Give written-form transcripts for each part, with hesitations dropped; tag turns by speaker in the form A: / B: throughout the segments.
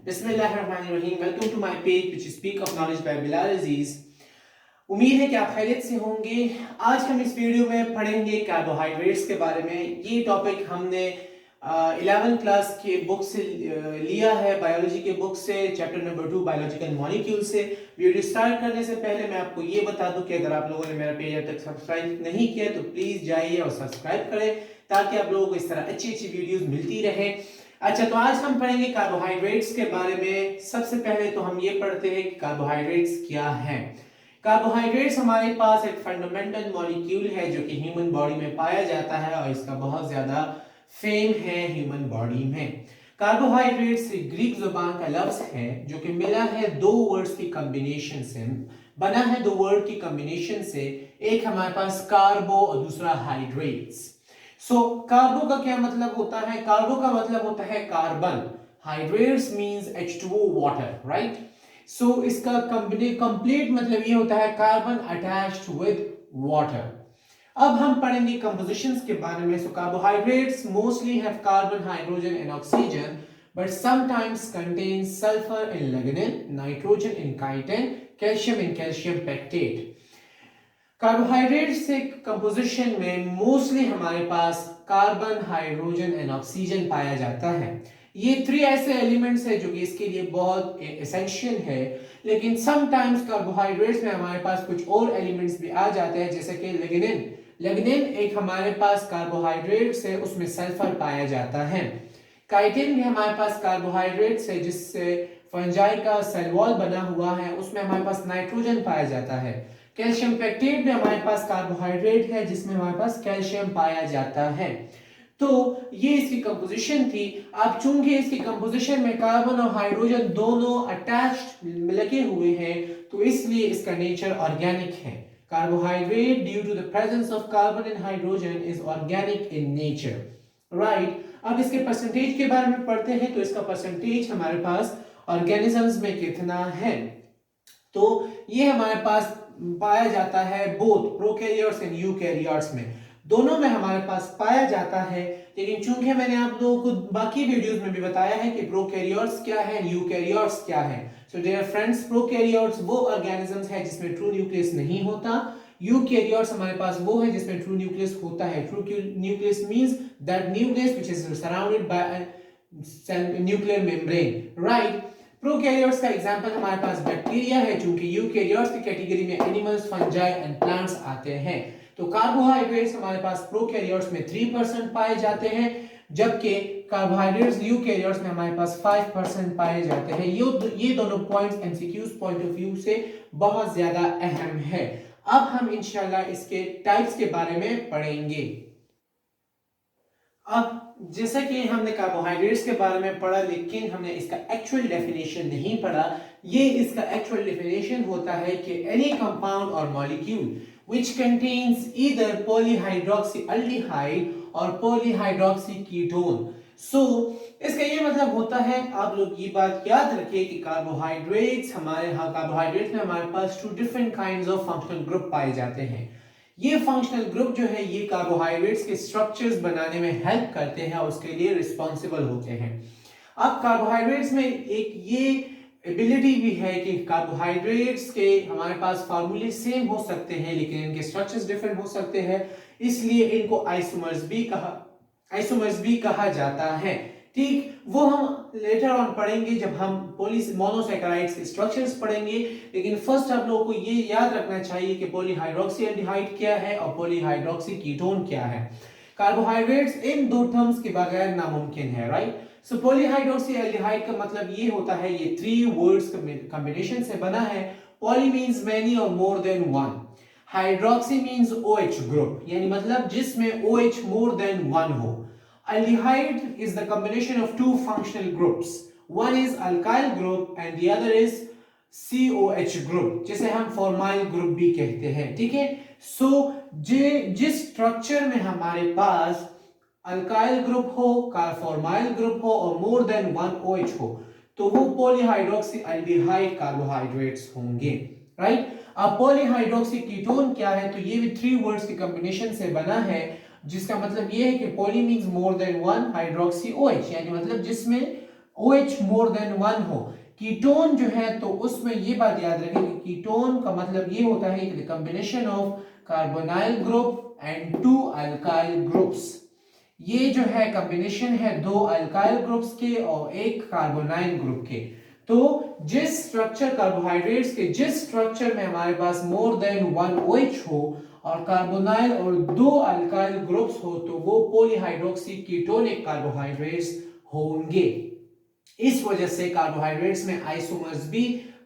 A: बिस्मिल्लाहिर्रहमानिर्रहीम। Welcome to my page which speak of knowledge by Bilal Aziz. उम्मीद है कि आप खैरियत से होंगे। आज हम इस वीडियो में पढ़ेंगे कार्बोहाइड्रेट्स के बारे में। ये टॉपिक हमने 11th क्लास के बुक से लिया है, बायोलॉजी के बुक से, चैप्टर नंबर 2 बायोलॉजिकल मॉलिक्यूल से। वीडियो स्टार्ट करने से पहले मैं आपको ये बता दूं कि अगर आप लोगों ने मेरा पेज अब तक सब्सक्राइब नहीं किया तो प्लीज जाइए और सब्सक्राइब करें ताकि आप लोगों को इस तरह अच्छी अच्छी वीडियोस मिलती रहे। अच्छा, तो आज हम पढ़ेंगे कार्बोहाइड्रेट्स के बारे में। सबसे पहले तो हम ये पढ़ते हैं कि कार्बोहाइड्रेट्स क्या हैं। कार्बोहाइड्रेट्स हमारे पास एक फंडामेंटल मॉलिक्यूल है जो कि ह्यूमन बॉडी में पाया जाता है और इसका बहुत ज्यादा फेम है ह्यूमन बॉडी में। कार्बोहाइड्रेट्स ग्रीक जुबान का लफ्ज है जो कि मिला है दो वर्ड्स की कॉम्बिनेशन से, बना है दो वर्ड की कॉम्बिनेशन से। एक हमारे पास कार्बो और दूसरा हाइड्रेट्स। कार्बो का क्या मतलब होता है? कार्बो का मतलब होता है carbon. Hydrates means H2O water, right. इसका कंप्लीट मतलब ये होता है कार्बन अटैच्ड विद वाटर। अब हम पढ़ेंगे कंपोजिशंस के बारे में। Carbohydrates mostly have carbon, hydrogen and oxygen but sometimes contains sulfur in lignin, nitrogen in chitin, calcium in calcium pectate. Carbohydrates के कंपोजिशन में मोस्टली हमारे पास कार्बन, हाइड्रोजन एंड ऑक्सीजन पाया जाता है। ये थ्री ऐसे एलिमेंट्स है जो कि इसके लिए बहुत एसेंशियल है। लेकिन समटाइम्स कार्बोहाइड्रेट्स में हमारे पास कुछ और एलिमेंट्स भी आ जाते हैं, जैसे कि लिग्निन। लिग्निन एक हमारे पास कार्बोहाइड्रेट्स है, उसमें सल्फर पाया जाता है। काइटिन भी हमारे पास कार्बोहाइड्रेट्स है जिससे फंजाई का सेल वॉल बना हुआ है, उसमें हमारे पास नाइट्रोजन पाया जाता है। कैल्शियम पेक्टेट भी हमारे पास कार्बोहाइड्रेट है जिसमें हमारे पास कैल्शियम पाया जाता है। तो ये इसकी कंपोजिशन थी। अब चूंकि इसकी कंपोजिशन में कार्बन और हाइड्रोजन दोनों अटैच्ड लगे हुए हैं तो इसलिए इसका नेचर ऑर्गेनिक है। Carbohydrate due to the presence of carbon and hydrogen is organic in nature, right. अब इसके परसेंटेज के बारे में पढ़ते हैं। तो इसका परसेंटेज हमारे पास ऑर्गेनिजम्स में कितना है, तो ये हमारे पास पाया जाता है बोथ प्रोकैरियोट्स एंड यूकैरियोट्स में, दोनों में हमारे पास पाया जाता है। लेकिन चूंकि मैंने आप लोगों को बाकी वीडियोस में भी बताया है कि प्रोकैरियोट्स क्या है, यूकैरियोट्स क्या है। सो डियर फ्रेंड्स, प्रोकैरियोट्स वो ऑर्गेनिजम्स है जिसमें ट्रू न्यूक्लियस नहीं होता। यूकैरियोट्स हमारे पास वो है जिसमें ट्रू न्यूक्लियस होता है। True nucleus means that nucleus which is surrounded by nuclear membrane, right. Prokaryotes का एग्जांपल हमारे पास बैक्टीरिया है, चूंकि यूकैरियोट्स की कैटेगरी में एनिमल्स, फंजाई एंड प्लांट्स आते हैं। तो कार्बोहाइड्रेट्स हमारे पास प्रोकैरियोट्स में 3% पाए जाते हैं, जबकि कार्बोहाइड्रेट्स यूकैरियोट्स में हमारे पास 5% पाए जाते हैं। ये दोनों points MCQs point of view से बहुत ज्यादा अहम है। अब हम इंशाल्लाह इसके टाइप्स के बारे में पढ़ेंगे। अब जैसा कि हमने कार्बोहाइड्रेट्स के बारे में पढ़ा, लेकिन हमने इसका एक्चुअल डेफिनेशन नहीं पढ़ा। ये इसका एक्चुअल डेफिनेशन होता है कि एनी कंपाउंड और molecule which contains either polyhydroxyaldehyde और polyhydroxyketone। इसका ये मतलब होता है, आप लोग ये बात याद रखिए कि कार्बोहाइड्रेट्स में हमारे पास 2 different kinds of functional group पाए जाते हैं। ये फंक्शनल ग्रुप जो है ये कार्बोहाइड्रेट्स के स्ट्रक्चर्स बनाने में हेल्प करते हैं और उसके लिए रिस्पॉन्सिबल होते हैं। अब कार्बोहाइड्रेट्स में एक ये एबिलिटी भी है कि कार्बोहाइड्रेट्स के हमारे पास फार्मूले सेम हो सकते हैं लेकिन इनके स्ट्रक्चर्स डिफरेंट हो सकते हैं, इसलिए इनको आइसोमर्स भी कहा जाता है। ठीक, वो हम लेटर ऑन पढ़ेंगे जब हम मोनोसैकेराइड्स के स्ट्रक्चर्स पढ़ेंगे। लेकिन फर्स्ट आप लोगों को ये याद रखना चाहिए कि पॉलीहाइड्रोक्सीएल्डिहाइड क्या है और पॉलीहाइड्रोक्सी कीटोन क्या है। कार्बोहाइड्रेट्स इन दो टर्म्स के बगैर नामुमकिन है, राइट। पॉलीहाइड्रोक्सीएल्डिहाइड का मतलब ये होता है, ये 3 वर्ड्स कॉम्बिनेशन से बना है। पॉली मींस मैनी और more than one. Hydroxy means OH group, यानी मतलब जिसमें OH मोर देन वन हो। Aldehyde is the combination of 2 functional groups. One is alkyl group and the other is COH group, जिसे हम formyl group भी कहते हैं, ठीक है। जिस स्ट्रक्चर में हमारे पास अल्काइल ग्रुप हो, फॉर्माइल ग्रुप हो और मोर देन वन OH हो, तो वो पॉलीहाइड्रोक्सी एल्डिहाइड कार्बोहाइड्रेट्स होंगे, राइट। अब पॉलीहाइड्रोक्सी कीटोन क्या है, तो ये भी 3 वर्ड्स के कॉम्बिनेशन से बना है, जिसका मतलब ये है कि poly means more than one, hydroxy OH, यानी मतलब जिसमें OH मोर देन 1 हो। कीटोन जो है तो उसमें ये बात याद रखें कि कीटोन का मतलब ये होता है कि the combination of carbonyl group and two alkyl groups. ये जो है कॉम्बिनेशन है दो अल्काइल ग्रुप्स के और एक कार्बोनाइल ग्रुप के। तो जिस स्ट्रक्चर कार्बोहाइड्रेट्स के जिस स्ट्रक्चर में हमारे पास मोर देन 1 OH हो और कार्बोनाइल और दो अल्काइल ग्रुप्स हो तो वो पॉलीहाइड्रोक्सी कीटोनिक कार्बोहाइड्रेट्स होंगे। इस वजह से कार्बोहाइड्रेट्स में आइसोमर्स भी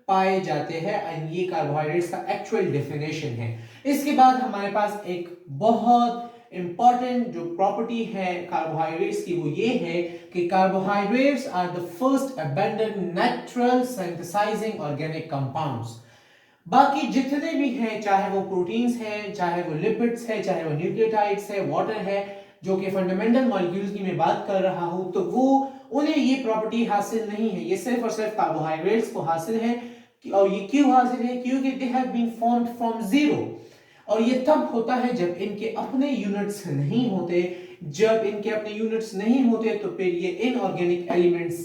A: पाए जाते हैं एंड ये कार्बोहाइड्रेट्स का एक्चुअल डेफिनेशन है। इसके बाद हमारे पास एक बहुत इंपॉर्टेंट जो प्रॉपर्टी है कार्बोहाइड्रेट्स की वो ये है कि carbohydrates are the first abundant natural synthesising organic compounds. बाकी जितने भी हैं चाहे वो प्रोटीन्स हैं, चाहे वो लिपिड्स है, चाहे वो न्यूक्लियोटाइड्स है, वाटर है, जो कि फंडामेंटल मॉलिक्यूल्स की मैं बात कर रहा हूं, तो वो उन्हें ये प्रॉपर्टी हासिल नहीं है। ये सिर्फ और सिर्फ कार्बोहाइड्रेट्स को हासिल है। और ये क्यों हासिल है? क्योंकि they have been formed from zero. और ये तब होता है जब इनके अपने यूनिट्स नहीं होते। जब इनके अपने यूनिट्स नहीं होते तो फिर ये इनऑर्गेनिक एलिमेंट्स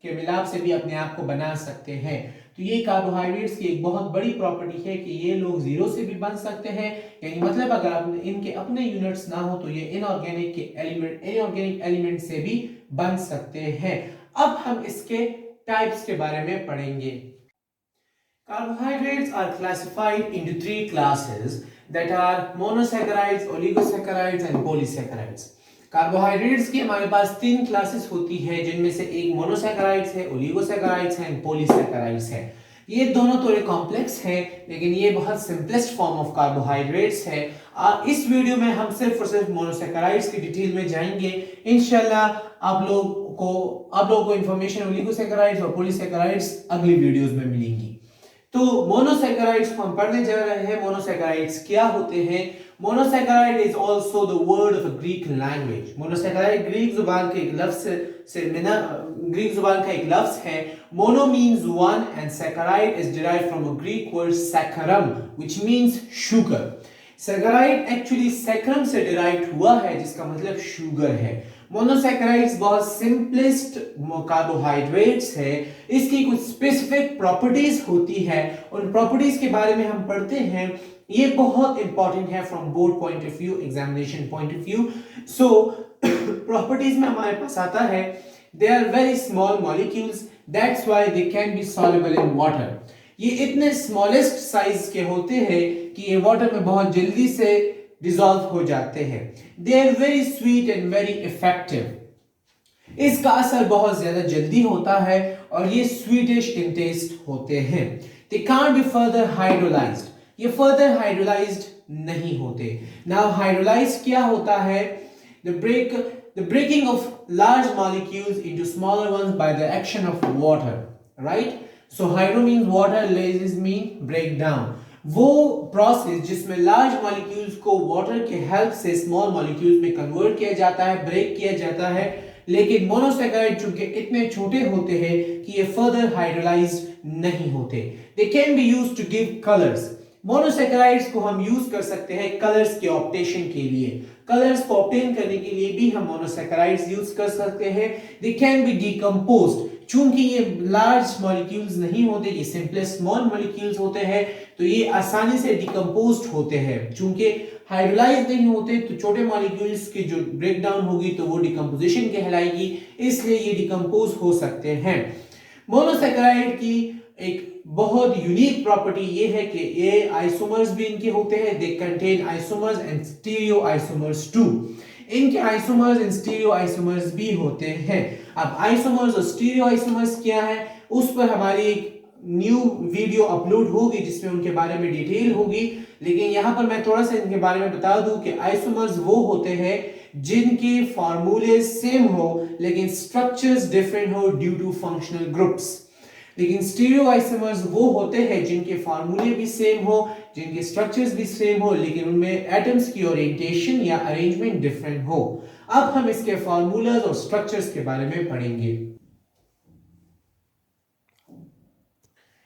A: के मिलाप से भी अपने आप को बना सकते हैं। तो ये कार्बोहाइड्रेट्स की एक बहुत बड़ी प्रॉपर्टी है कि ये लोग जीरो से भी बन सकते हैं, यानी मतलब अगर इनके अपने यूनिट्स ना हो तो ये इनऑर्गेनिक एलिमेंट से भी बन सकते हैं। अब हम इसके टाइप्स के बारे में पढ़ेंगे। Carbohydrates are classified into three classes that are monosaccharides, oligosaccharides and polysaccharides. Carbohydrates की हमारे पास तीन क्लासेस होती है जिनमें से एक मोनोसैकेराइड्स है, ओलिगोसैकेराइड्स है, पॉलीसैकेराइड्स है। ये दोनों थोड़े कॉम्प्लेक्स हैं लेकिन ये बहुत सिंपलेस्ट फॉर्म ऑफ कार्बोहाइड्रेट्स है। इस वीडियो में हम सिर्फ और सिर्फ मोनोसैकेराइड्स की डिटेल में जाएंगे। इंशाल्लाह आप लोगों को इंफॉर्मेशन ओलिगोसैकेराइड्स और पॉलीसैकेराइड्स अगली वीडियोस में मिलेंगी। तो मोनोसैकेराइड्स को हम पढ़ने जा रहे हैं। मोनोसैकेराइड्स क्या होते हैं? Monosaccharide is also the word of a Greek language. Monosaccharide Greek जुबान के एक लफ्ज से ग्रीक जुबान का एक लफ्ज है। Mono means one and saccharide is derived from a Greek word saccharum which means sugar. Saccharide actually saccharum से डिराइव्ड हुआ है जिसका मतलब शुगर है। मोनोसैकेराइड्स बहुत सिंपलेस्ट कार्बोहाइड्रेट्स है। इसकी कुछ स्पेसिफिक प्रॉपर्टीज होती है, उन प्रॉपर्टीज के बारे में हम पढ़ते हैं। ये बहुत इंपॉर्टेंट है from board point of view, examination point of view. So properties में हमारे पास आता है they are very small molecules that's why they can be soluble in water. ये इतने स्मॉलेस्ट साइज के होते हैं कि ये वाटर में बहुत जल्दी से डिसॉल्व हो जाते हैं। They are very sweet and very effective. इसका असर बहुत ज्यादा जल्दी होता है और ये स्वीटिश इन टेस्ट होते हैं। They can't be further hydrolysed. ये फर्दर हाइड्रोलाइज्ड नहीं होते। नाउ हाइड्रोलाइज्ड क्या होता है? the breaking of large molecules into smaller ones by the action of water, right? So hydro means water, lysis mean break down। वो process जिसमें large molecules को water के हेल्प से स्मॉल मॉलिक्यूल्स में convert किया जाता है, ब्रेक किया जाता है। लेकिन मोनोसैकेराइड चूंकि इतने छोटे होते हैं कि ये फर्दर हाइड्रोलाइज्ड नहीं होते। They can be used to give colours. Monosaccharides को हम यूज कर सकते हैं कलर्स के ऑप्टेशन के लिए। कलर्स को ऑब्टेन करने के लिए भी हम मोनोसैकेराइड्स यूज कर सकते हैं। दे कैन बी डिकम्पोज्ड। चूंकि ये लार्ज मॉलिक्यूल्स नहीं होते, ये सिंपल स्मॉल मॉलिक्यूल्स होते हैं तो ये आसानी से डिकम्पोज्ड होते हैं। चूंकि हाइड्रोलाइज नहीं होते तो छोटे मॉलिक्यूल्स की जो ब्रेक डाउन होगी तो वो डिकम्पोजिशन कहलाएगी, इसलिए ये डिकम्पोज हो सकते हैं। मोनोसैकेराइड की एक बहुत यूनिक प्रॉपर्टी ये है कि ये आइसोमर्स भी इनके होते हैं। They contain isomers and stereoisomers too. इनके आइसोमर्स एंड स्टीरियो आइसोमर्स भी होते हैं। अब आइसोमर्स और स्टीरियो आइसोमर्स क्या है उस पर हमारी एक न्यू वीडियो अपलोड होगी जिसमें उनके बारे में डिटेल होगी। लेकिन यहां पर मैं थोड़ा सा इनके बारे में बता दूं कि आइसोमर्स वो होते हैं जिनके फार्मूले सेम हो लेकिन स्ट्रक्चर्स डिफरेंट हो ड्यू टू फंक्शनल ग्रुप्स। लेकिन स्टीरियो आइसोमर्स वो होते हैं जिनके फार्मूले भी सेम हो, जिनके स्ट्रक्चर्स भी सेम हो लेकिन उनमें एटम्स की ओरिएंटेशन या अरेंजमेंट डिफरेंट हो। अब हम इसके फार्मूलाज और स्ट्रक्चर्स के बारे में पढ़ेंगे।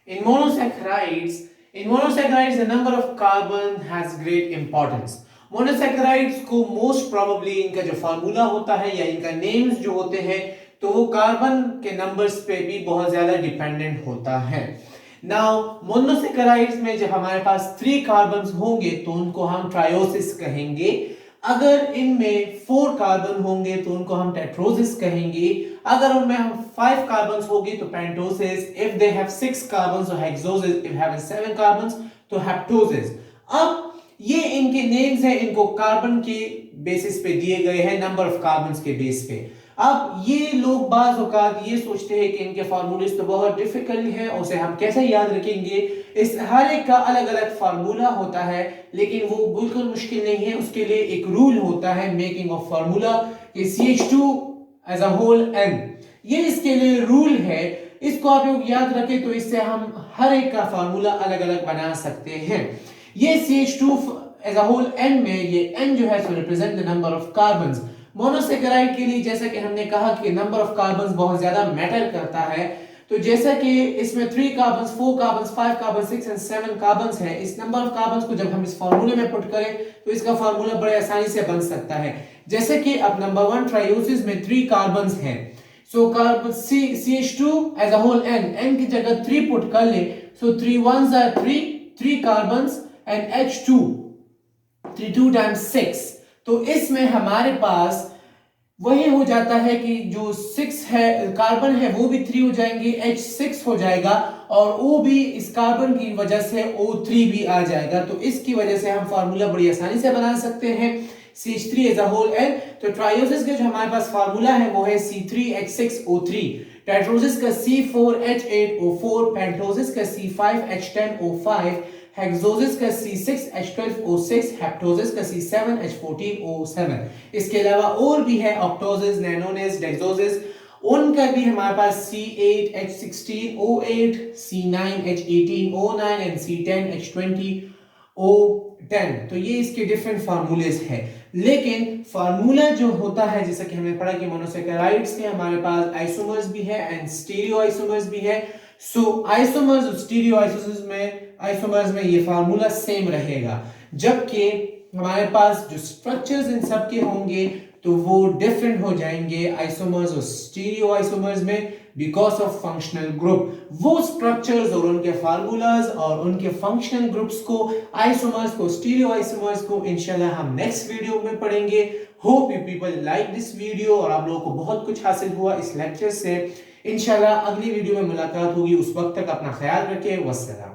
A: In monosaccharides, the number of carbon has great importance. Monosaccharides को मोस्ट प्रोबेबली इनका जो फार्मूला होता है या इनका नेम्स जो होते हैं तो वो कार्बन के नंबर्स पे भी बहुत ज्यादा डिपेंडेंट होता है। नाउ मोनोसेकेराइड्स में जब हमारे पास 3 कार्बन होंगे तो उनको हम ट्रायोसिस कहेंगे। अगर इनमें 4 कार्बन होंगे तो उनको हम टेट्रोसिस कहेंगे। अगर उनमें हम 5 कार्बन होंगे तो पेंटोसिस। इफ दे हैव 6 कार्बन तो हेक्सोसिस। इफ हैव 7 कार्बन तो हेप्टोसिस। अब ये इनके नेम्स हैं, इनको कार्बन के बेसिस पे दिए गए हैं, नंबर ऑफ कार्बन के बेस पे। अब ये लोग बाज औकात ये सोचते हैं कि इनके फार्मूलेस तो बहुत डिफिकल्ट है, उसे हम कैसे याद रखेंगे। इस हर एक का अलग अलग फार्मूला होता है, लेकिन वो बिल्कुल मुश्किल नहीं है। उसके लिए एक रूल होता है making of formula, CH2 as a whole n, ये इसके लिए रूल है। इसको आप लोग याद रखें तो इससे हम हर एक का फार्मूला अलग अलग बना सकते हैं। ये CH2 as a whole n में ये n जो है so represent the number of carbons. Monosaccharide के लिए जैसा कि हमने कहा कि नंबर ऑफ कार्बन्स बहुत ज्यादा मैटर करता है, तो जैसा कि इसमें 3 carbons, 4 carbons, 5 carbons, 6 and 7 carbons है, इस नंबर ऑफ कार्बन्स को जब हम इस फार्मूले में पुट करें तो इसका फार्मूला बड़े आसानी से बन सकता है। जैसे कि अब नंबर 1 ट्रायोसिस में 3 कार्बन्स हैं, so carbon CH2 as a whole n की जगह 3 पुट कर ले, so 3 1s are 3 carbons and H2 3 2 times 6। तो इसमें हमारे पास वही हो जाता है कि जो 6 है कार्बन है वो भी 3 हो जाएंगे, H6 हो जाएगा और O भी इस कार्बन की वजह से O3 भी आ जाएगा। तो इसकी वजह से हम फार्मूला बड़ी आसानी से बना सकते हैं CH3 as a whole n। तो ट्रायोसिस का जो हमारे पास फार्मूला है वो है C3H6O3, टेट्रोसिस का C4H8O4, पेंटोसिस का C5H10O5, हेक्सोसिस का C6H12O6, हेप्टोसिस का C7H14O7। इसके अलावा और भी है ऑक्टोसिस, नैनोसिस, डेक्सोसिस, उनका भी हमारे पास C8H16O8, C9H18O9 एंड C10H20O10। तो ये इसके डिफरेंट फार्मूलेस है। लेकिन फार्मूला जो होता है, जैसा कि हमने पढ़ा कि मोनोसेकेराइड्स के हमारे पास आइसोमर्स भी है एंड स्टीरियो आइसोमर्स भी है। सो आइसोमर्स और स्टीरियो आइसोमर्स में ये फार्मूला सेम रहेगा, जबकि हमारे पास जो स्ट्रक्चर्स इन सब के होंगे तो वो डिफरेंट हो जाएंगे आइसोमर्स और स्टीरियो आइसोमर्स में बिकॉज ऑफ फंक्शनल ग्रुप। वो स्ट्रक्चर्स और उनके फार्मूलाज और उनके फंक्शनल ग्रुप्स को, आइसोमर्स को, स्टीरियो आइसोमर्स को इंशाल्लाह हम नेक्स्ट वीडियो में पढ़ेंगे। Hope you people like this video और आप लोगों को बहुत कुछ हासिल हुआ इस लेक्चर से। इंशाल्लाह अगली वीडियो में मुलाकात होगी, उस वक्त तक अपना ख्याल रखें। वस्सलाम।